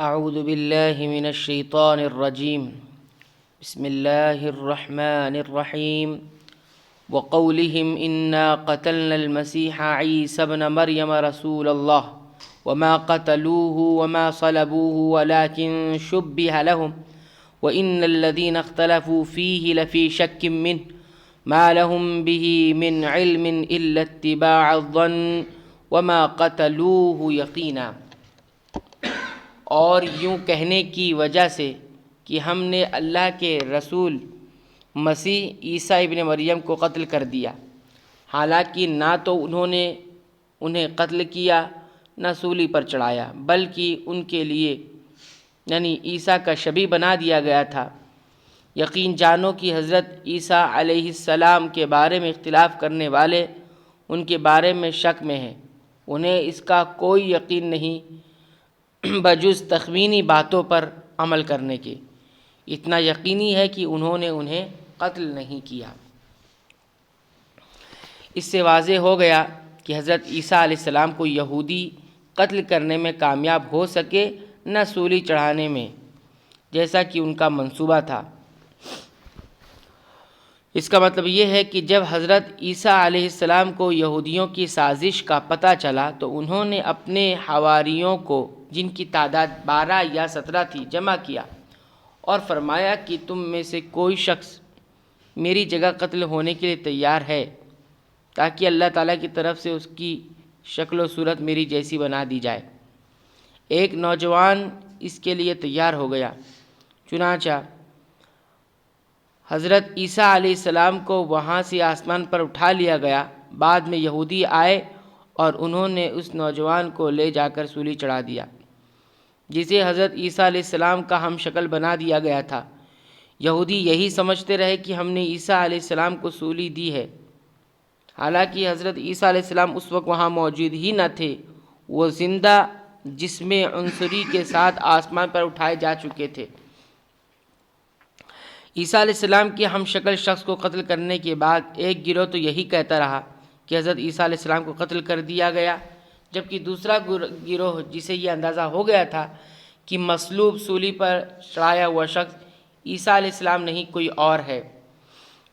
اعوذ باللہ من الشیطان الرجیم بسم اللہ الرحمن الرحیم وقولهم انا قتلنا المسیح عیسی ابن مریم رسول اللہ وما قتلوه وما صلبوه ولكن شبه لهم وإن الذين اختلفوا فيه لفي شك منه ما لهم به من علم إلا اتباع الظن وما قتلوه یقینا۔ اور یوں کہنے کی وجہ سے کہ ہم نے اللہ کے رسول مسیح عیسیٰ ابن مریم کو قتل کر دیا، حالانکہ نہ تو انہوں نے انہیں قتل کیا نہ سولی پر چڑھایا، بلکہ ان کے لیے یعنی عیسیٰ کا شبیہ بنا دیا گیا تھا۔ یقین جانو کہ حضرت عیسیٰ علیہ السلام کے بارے میں اختلاف کرنے والے ان کے بارے میں شک میں ہیں، انہیں اس کا کوئی یقین نہیں بجز تخمینی باتوں پر عمل کرنے کے۔ اتنا یقینی ہے کہ انہوں نے انہیں قتل نہیں کیا۔ اس سے واضح ہو گیا کہ حضرت عیسیٰ علیہ السلام کو یہودی قتل کرنے میں کامیاب ہو سکے نہ سولی چڑھانے میں، جیسا کہ ان کا منصوبہ تھا۔ اس کا مطلب یہ ہے کہ جب حضرت عیسیٰ علیہ السلام کو یہودیوں کی سازش کا پتہ چلا تو انہوں نے اپنے حواریوں کو، جن کی تعداد 12 یا 17 تھی، جمع کیا اور فرمایا کہ تم میں سے کوئی شخص میری جگہ قتل ہونے کے لیے تیار ہے تاکہ اللہ تعالیٰ کی طرف سے اس کی شکل و صورت میری جیسی بنا دی جائے۔ ایک نوجوان اس کے لیے تیار ہو گیا، چنانچہ حضرت عیسیٰ علیہ السلام کو وہاں سے آسمان پر اٹھا لیا گیا۔ بعد میں یہودی آئے اور انہوں نے اس نوجوان کو لے جا کر سولی چڑھا دیا، جسے حضرت عیسیٰ علیہ السلام کا ہم شکل بنا دیا گیا تھا۔ یہودی یہی سمجھتے رہے کہ ہم نے عیسیٰ علیہ السلام کو سولی دی ہے، حالانکہ حضرت عیسیٰ علیہ السلام اس وقت وہاں موجود ہی نہ تھے، وہ زندہ جسم عنصری کے ساتھ آسمان پر اٹھائے جا چکے تھے۔ عیسیٰ علیہ السلام کے ہم شکل شخص کو قتل کرنے کے بعد ایک گروہ تو یہی کہتا رہا کہ حضرت عیسیٰ علیہ السلام کو قتل کر دیا گیا، جبکہ دوسرا گروہ جسے یہ اندازہ ہو گیا تھا کہ مصلوب سولی پر چڑھایا ہوا شخص عیسیٰ علیہ السلام نہیں کوئی اور ہے۔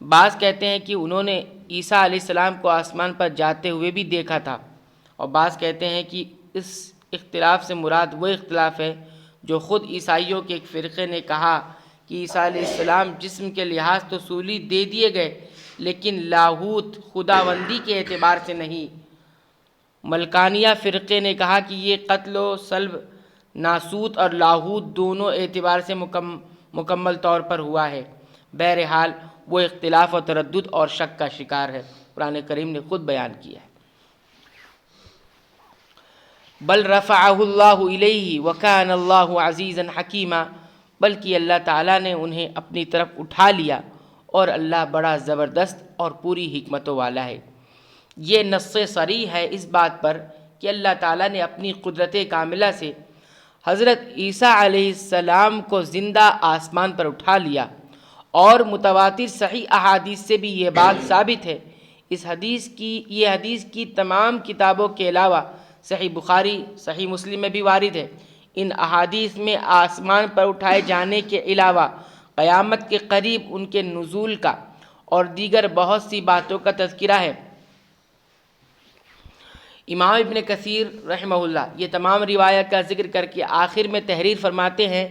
بعض کہتے ہیں کہ انہوں نے عیسیٰ علیہ السلام کو آسمان پر جاتے ہوئے بھی دیکھا تھا، اور بعض کہتے ہیں کہ اس اختلاف سے مراد وہ اختلاف ہے جو خود عیسائیوں کے ایک فرقے نے کہا کہ عیسیٰ علیہ السلام جسم کے لحاظ تو سولی دے دیے گئے لیکن لاہوت خداوندی کے اعتبار سے نہیں۔ ملکانیہ فرقے نے کہا کہ یہ قتل و صلب ناسوت اور لاہوت دونوں اعتبار سے مکمل طور پر ہوا ہے۔ بہرحال وہ اختلاف و تردد اور شک کا شکار ہے، قرآن کریم نے خود بیان کیا ہے۔ بل رفعہ اللہ الیہ وکان اللہ عزیزا حکیما، بلکہ اللہ تعالیٰ نے انہیں اپنی طرف اٹھا لیا اور اللہ بڑا زبردست اور پوری حکمتوں والا ہے۔ یہ نص صریح ہے اس بات پر کہ اللہ تعالیٰ نے اپنی قدرت کاملہ سے حضرت عیسیٰ علیہ السلام کو زندہ آسمان پر اٹھا لیا، اور متواتر صحیح احادیث سے بھی یہ بات ثابت ہے۔ یہ حدیث کی تمام کتابوں کے علاوہ صحیح بخاری، صحیح مسلم میں بھی وارد ہے۔ ان احادیث میں آسمان پر اٹھائے جانے کے علاوہ قیامت کے قریب ان کے نزول کا اور دیگر بہت سی باتوں کا تذکرہ ہے۔ امام ابن کثیر رحمہ اللہ یہ تمام روایات کا ذکر کر کے آخر میں تحریر فرماتے ہیں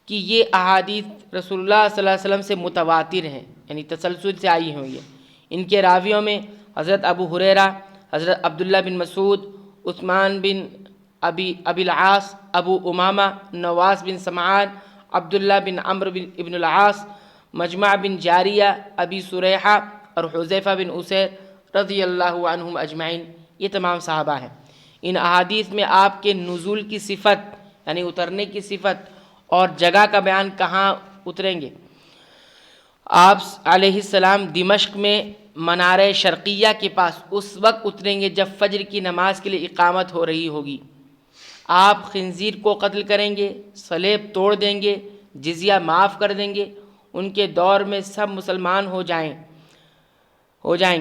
کہ یہ احادیث رسول اللہ صلی اللہ علیہ وسلم سے متواتر ہیں، یعنی تسلسل سے آئی ہوئی ہیں۔ ان کے راویوں میں حضرت ابو ہریرہ، حضرت عبداللہ بن مسعود، عثمان بن ابی العاص، ابو امامہ، نواس بن سمعان، عبداللہ بن عمرو ابن العاص، مجمع بن جاریہ، ابی سریحہ اور حذیفہ بن اسید رضی اللہ عنہم اجمعین، یہ تمام صحابہ ہیں۔ ان احادیث میں آپ کے نزول کی صفت یعنی اترنے کی صفت اور جگہ کا بیان کہاں اتریں گے۔ آپ علیہ السلام دمشق میں منارہ شرقیہ کے پاس اس وقت اتریں گے جب فجر کی نماز کے لیے اقامت ہو رہی ہوگی۔ آپ خنزیر کو قتل کریں گے، صلیب توڑ دیں گے، جزیہ معاف کر دیں گے، ان کے دور میں سب مسلمان ہو جائیں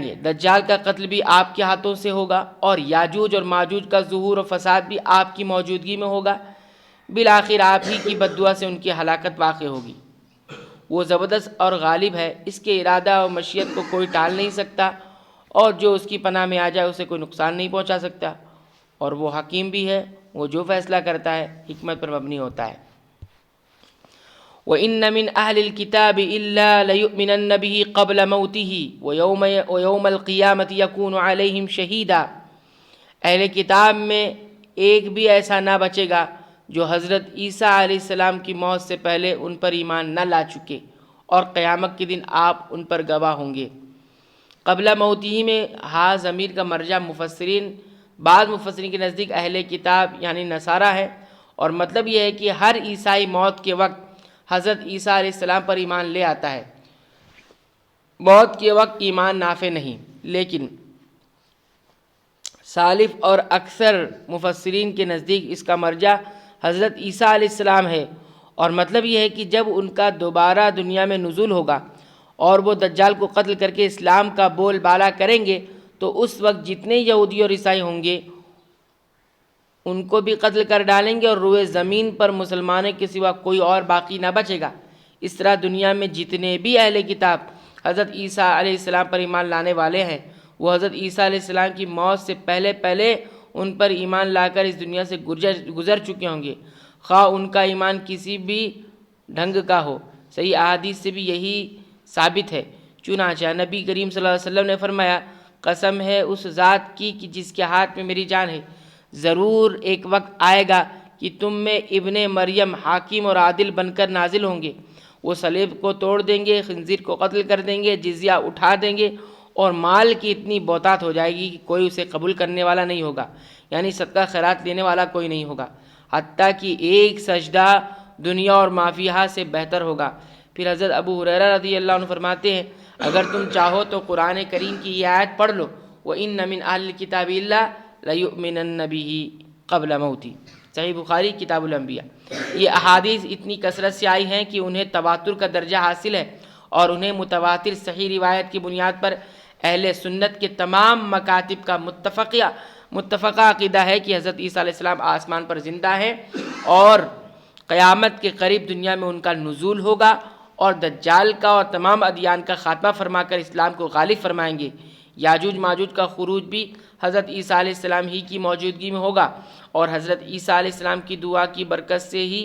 گے۔ دجال کا قتل بھی آپ کے ہاتھوں سے ہوگا، اور یاجوج اور ماجوج کا ظہور و فساد بھی آپ کی موجودگی میں ہوگا۔ بالآخر آپ ہی کی بد دعا سے ان کی ہلاکت واقع ہوگی۔ وہ زبردست اور غالب ہے، اس کے ارادہ اور مشیت کو کوئی ٹال نہیں سکتا، اور جو اس کی پناہ میں آ جائے اسے کوئی نقصان نہیں پہنچا سکتا، اور وہ حکیم بھی ہے، وہ جو فیصلہ کرتا ہے حکمت پر مبنی ہوتا ہے۔ وَإِنَّ مِنْ أَهْلِ الْكِتَابِ إِلَّا لَيُؤْمِنَنَّ بِهِ قَبْلَ مَوْتِهِ وَيَوْمَ الْقِيَامَةِ يَكُونُ عَلَيْهِمْ شَهِيدًا۔ اہل کتاب میں ایک بھی ایسا نہ بچے گا جو حضرت عیسیٰ علیہ السلام کی موت سے پہلے ان پر ایمان نہ لا چکے، اور قیامت کے دن آپ ان پر گواہ ہوں گے۔ قبل موتی میں ہا ضمیر کا مرجع بعض مفسرین کے نزدیک اہل کتاب یعنی نصارہ ہے، اور مطلب یہ ہے کہ ہر عیسائی موت کے وقت حضرت عیسیٰ علیہ السلام پر ایمان لے آتا ہے۔ موت کے وقت ایمان نافع نہیں، لیکن سالف اور اکثر مفسرین کے نزدیک اس کا مرجع حضرت عیسیٰ علیہ السلام ہے، اور مطلب یہ ہے کہ جب ان کا دوبارہ دنیا میں نزول ہوگا اور وہ دجال کو قتل کر کے اسلام کا بول بالا کریں گے، تو اس وقت جتنے یہودی اور عیسائی ہوں گے ان کو بھی قتل کر ڈالیں گے، اور روئے زمین پر مسلمانوں کے سوا کوئی اور باقی نہ بچے گا۔ اس طرح دنیا میں جتنے بھی اہل کتاب حضرت عیسیٰ علیہ السلام پر ایمان لانے والے ہیں، وہ حضرت عیسیٰ علیہ السلام کی موت سے پہلے ان پر ایمان لا کر اس دنیا سے گزر چکے ہوں گے، خواہ ان کا ایمان کسی بھی ڈھنگ کا ہو۔ صحیح احادیث سے بھی یہی ثابت ہے۔ چنانچہ نبی کریم صلی اللہ علیہ وسلم نے فرمایا، قسم ہے اس ذات کی کہ جس کے ہاتھ میں میری جان ہے، ضرور ایک وقت آئے گا کہ تم میں ابن مریم حاکم اور عادل بن کر نازل ہوں گے۔ وہ صلیب کو توڑ دیں گے، خنزیر کو قتل کر دیں گے، جزیہ اٹھا دیں گے، اور مال کی اتنی بہتات ہو جائے گی کہ کوئی اسے قبول کرنے والا نہیں ہوگا، یعنی صدقہ خیرات لینے والا کوئی نہیں ہوگا، حتیٰ کہ ایک سجدہ دنیا اور ما فیہا سے بہتر ہوگا۔ پھر حضرت ابو ہریرہ رضی اللہ عنہ فرماتے ہیں، اگر تم چاہو تو قرآن کریم کی یہ آیت پڑھ لو، وَإِنَّ مِنْ أَهْلِ الْكِتَابِ إِلَّا لَيُؤْمِنَنَّ بِهِ قَبْلَ مَوْتِهِ۔ صحیح بخاری کتاب الانبیاء۔ یہ احادیث اتنی کثرت سے آئی ہیں کہ انہیں تواتر کا درجہ حاصل ہے، اور انہیں متواتر صحیح روایت کی بنیاد پر اہل سنت کے تمام مکاتب کا متفقہ عقیدہ ہے کہ حضرت عیسیٰ علیہ السلام آسمان پر زندہ ہے، اور قیامت کے قریب دنیا میں ان کا نزول ہوگا، اور دجال کا اور تمام ادیان کا خاتمہ فرما کر اسلام کو غالب فرمائیں گے۔ یاجوج ماجوج کا خروج بھی حضرت عیسیٰ علیہ السلام ہی کی موجودگی میں ہوگا، اور حضرت عیسیٰ علیہ السلام کی دعا کی برکت سے ہی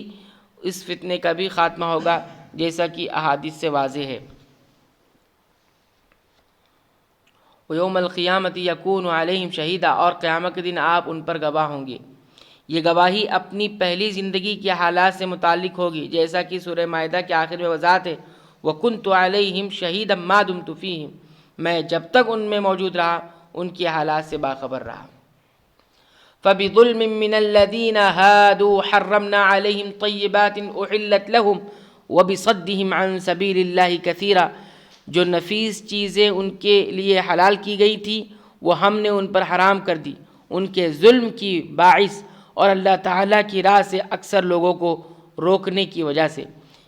اس فتنے کا بھی خاتمہ ہوگا، جیسا کہ احادیث سے واضح ہے۔ وَيَوْمَ الْقِيَامَةِ يَكُونُ عَلَيْهِمْ شَهِيدًا، اور قیامت کے دن آپ ان پر گواہ ہوں گے۔ یہ گواہی اپنی پہلی زندگی کے حالات سے متعلق ہوگی، جیسا کہ سورہ مائدہ کے آخر میں وضاحت ہے، وَكُنْتُ عَلَيْهِمْ شَهِيدًا مَا دُمْتُ فِيهِمْ، میں جب تک ان میں موجود رہا ان کی حالات سے باخبر رہا۔ فَبِظُلْمٍ مِّنَ الَّذِينَ هَادُوا حَرَّمْنَا عَلَيْهِمْ طَيِّبَاتٍ أُحِلَّتْ لَهُمْ وَبِصَدِّهِمْ عَن سَبِيلِ اللَّهِ كَثِيرًا، جو نفیس چیزیں ان کے لیے حلال کی گئی تھی وہ ہم نے ان پر حرام کر دی، ان کے ظلم کی باعث اور اللہ تعالیٰ کی راہ سے اکثر لوگوں کو روکنے کی وجہ سے،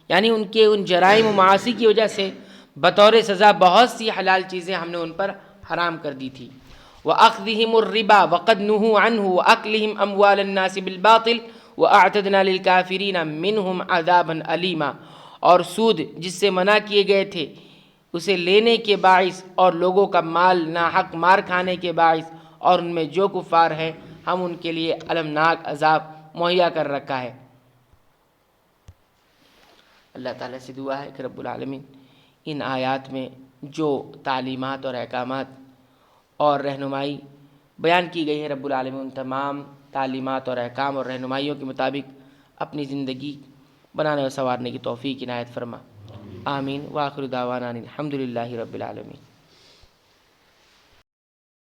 یعنی ان کے ان جرائم و معاصی کی وجہ سے بطور سزا بہت سی حلال چیزیں ہم نے ان پر حرام کر دی تھی۔ وَأَخْذِهِمُ الرِّبَا وَقَدْ نُهُوا عَنْهُ وَأَكْلِهِمْ أَمْوَالَ النَّاسِ بِالْبَاطِلِ وَأَعْتَدْنَا لِلْكَافِرِينَ مِنْهُمْ عَذَابًا أَلِيمًا، اور سود جس سے منع کیے گئے تھے اسے لینے کے باعث اور لوگوں کا مال ناحق مار کھانے کے باعث، اور ان میں جو کفار ہیں ہم ان کے لیے المناک عذاب مہیا کر رکھا ہے۔ اللہ تعالیٰ سے دعا ہے کہ رب العالمین ان آیات میں جو تعلیمات اور احکامات اور رہنمائی بیان کی گئی ہے، رب العالمین ان تمام تعلیمات اور احکام اور رہنمائیوں کے مطابق اپنی زندگی بنانے اور سنوارنے کی توفیق عنایت فرما۔ آمین۔ وآخر دعوانا الحمد للہ رب العالمین۔